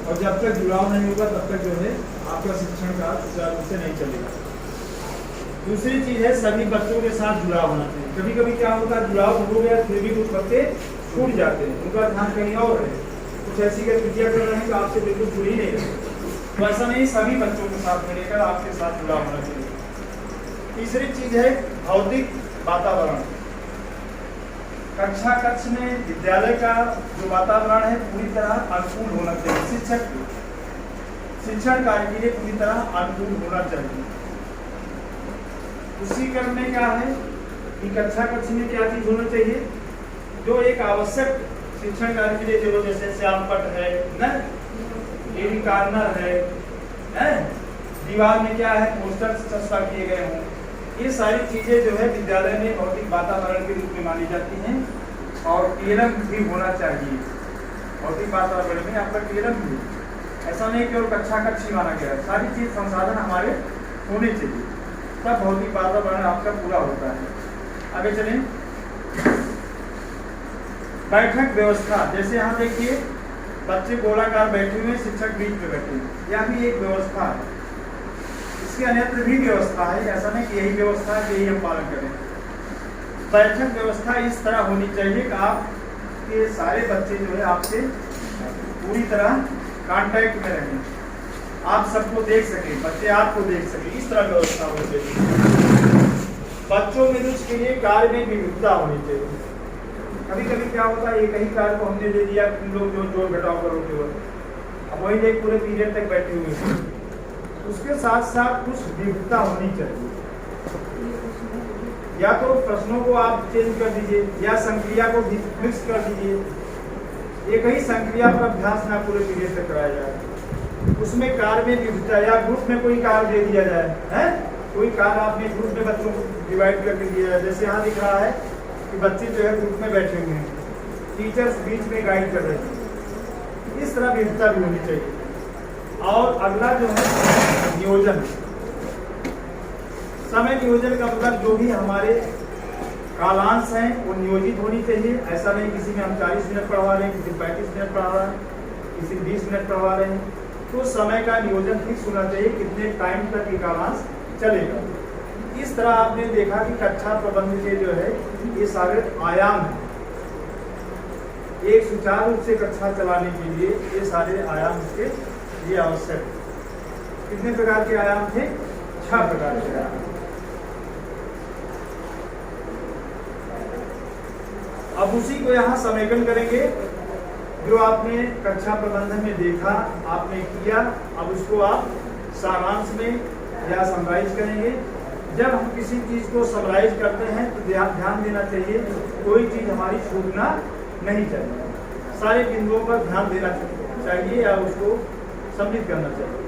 और जब तक जुड़ाव नहीं होगा तब तक जो है आपका शिक्षण का सुचारू रूप से नहीं चलेगा। दूसरी चीज है सभी बच्चों के साथ जुड़ाव होना चाहिए। कभी कभी क्या होता है जुड़ाव हो गया फिर भी कुछ बच्चे छूट जाते हैं, उनका ध्यान कहीं और है, कुछ ऐसी गतिविधियां कर रहे हैं जो आपसे बिल्कुल जुड़ ही नहीं रहे। तो ऐसा नहीं, सभी बच्चों के साथ मिलकर आपके साथ जुड़ाव होना चाहिए। तीसरी चीज है भौतिक वातावरण। कक्षा कक्ष में विद्यालय का जो वातावरण है पूरी तरह अनुकूल होना चाहिए। शिक्षक शिक्षण कार्य के लिए पूरी तरह अनुकूल होना चाहिए। उसी क्रम में क्या है कि कक्षा कक्ष में क्या चीज होना चाहिए जो एक आवश्यक शिक्षण कार्य के लिए, जो जैसे श्यामपट है न, एडी कार्नर है, दीवार में क्या है पोस्टर चस्पा किए गए हों, ये सारी चीजें जो है विद्यालय में भौतिक वातावरण के रूप में मानी जाती हैं। और टेरम भी होना चाहिए भौतिक वातावरण में, आपका टेरम भी, ऐसा नहीं केवल कक्षा कक्ष ही माना गया है, सारी चीज संसाधन हमारे होने चाहिए, तब भौतिक वातावरण आपका पूरा होता है। आगे चलें। बैठक व्यवस्था, जैसे यहाँ देखिए बच्चे गोलाकार बैठे हुए, शिक्षक बीच में बैठे हैं, यह भी एक व्यवस्था है। इसके अन्यत्र भी व्यवस्था है, ऐसा नहीं कि यही व्यवस्था है यही हम पालन करें। बैठक व्यवस्था इस तरह होनी चाहिए कि आपके सारे बच्चे जो है आपसे पूरी तरह कांटेक्ट में रहें, आप सबको देख सकें, बच्चे आपको देख सकें, इस तरह व्यवस्था होनी चाहिए। बच्चों में रुचि के लिए कार्य में विविधता होनी चाहिए। कभी कभी क्या होता है एक ही कार्य को हमने दे दिया, तुम लोग जो जोड़ घटाव करोगे वो, अब वही देख पूरे पीरियड तक बैठे हुए हैं। उसके साथ साथ कुछ विविधता होनी चाहिए, या तो प्रश्नों को आप चेंज कर दीजिए या संक्रिया को मिक्स कर दीजिए। एक ही संक्रिया पर अभ्यास ना पूरे पीरियड तक कराया जाए, उसमें कार्य में विविधता, या ग्रुप में कोई कार्य दे दिया जाए है, कोई कार्य आपने ग्रुप में बच्चों को डिवाइड करके दिया है। जैसे यहाँ दिख रहा है कि बच्चे जो है ग्रुप में बैठे हुए हैं, टीचर्स बीच में गाइड कर रहे हैं, इस तरह विविधता भी होनी चाहिए। और अगला जो है नियोजन, समय नियोजन का मतलब जो भी हमारे कालांश हैं वो नियोजित होनी चाहिए। ऐसा नहीं किसी में हम 40 मिनट पढ़वा रहे हैं, किसी 35 मिनट पढ़ा रहे हैं, किसी 20 मिनट पढ़वा रहे हैं, तो समय का नियोजन फिक्स होना चाहिए कितने टाइम तक ये कालांश चलेगा। इस तरह आपने देखा कि कक्षा प्रबंध के जो है ये सारे आयाम हैं, एक सुचारू रूप से कक्षा चलाने के लिए ये सारे आयाम इसके ये आवश्यक है। कितने प्रकार के आयाम थे? 6 प्रकार के आयाम। अब उसी को यहाँ समेकन करेंगे, जो आपने कक्षा प्रबंधन में देखा, आपने किया, अब उसको आप सारांश में या समराइज करेंगे। जब हम किसी चीज को समराइज करते हैं तो ध्यान देना चाहिए, कोई चीज हमारी छूटना नहीं चाहिए, सारे बिंदुओं पर ध्यान देना चाहिए या उसको सम्मिलित करना चाहिए।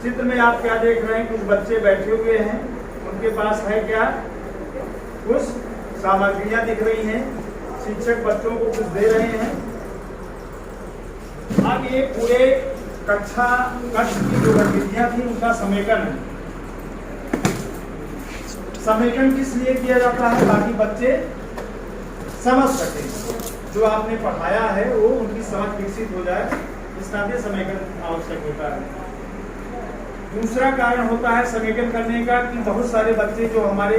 चित्र में आप क्या देख रहे हैं, कुछ बच्चे बैठे हुए हैं, उनके पास है क्या, कुछ सामग्रियां दिख रही हैं, शिक्षक बच्चों को कुछ दे रहे हैं। अब ये पूरे कक्षा कक्ष की जो गतिविधियां थी उनका समेकन है। समेकन किस लिए किया जाता है? ताकि बच्चे समझ सके, जो आपने पढ़ाया है वो उनकी समझ विकसित हो जाए, इस नाते समेकन आवश्यक होता है। दूसरा कारण होता है समेकन करने का कि बहुत सारे बच्चे जो हमारे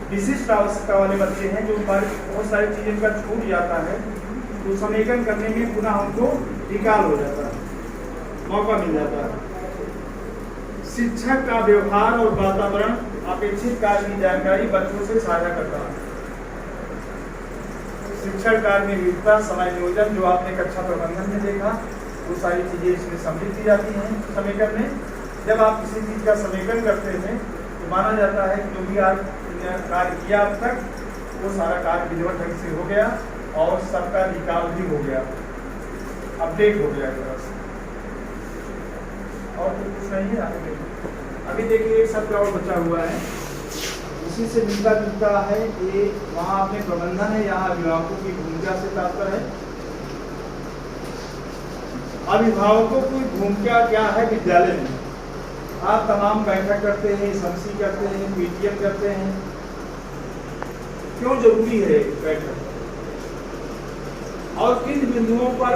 विशिष्ट आवश्यकता वाले बच्चे हैं, जो बहुत सारी चीजें का छूट जाता है, तो समेकन करने में पुनः उनको निकाल हो जाता है, मौका मिल जाता है। शिक्षक का व्यवहार और वातावरण अपेक्षित कार्य की जानकारी बच्चों से साझा करता है। शिक्षण कार्य में विविधता, समय नियोजन, जो आपने कक्षा प्रबंधन में देखा, वो सारी चीजें इसमें सम्मिलित की जाती हैं समेकन में। जब आप किसी चीज का समेकन करते हैं तो माना जाता है कि जो भी आप कार्य किया अब तक वो सारा कार्य विधिवत ढंग से हो गया और सबका निकाल भी हो गया, अपडेट हो गया एक तरह से। और कुछ नहीं है आगे। अभी देखिए एक शब्द और बचा हुआ है, उसी से मिलता जुलता है, ये वहाँ आपने प्रबंधन है, यहाँ अभिभावकों की भूमिका से तात्पर्य है। अभिभावकों की भूमिका क्या है विद्यालय में? आप तमाम बैठक करते हैं, समसी करते हैं, पीटीएम करते हैं, क्यों जरूरी है बैठक? और किन बिंदुओं पर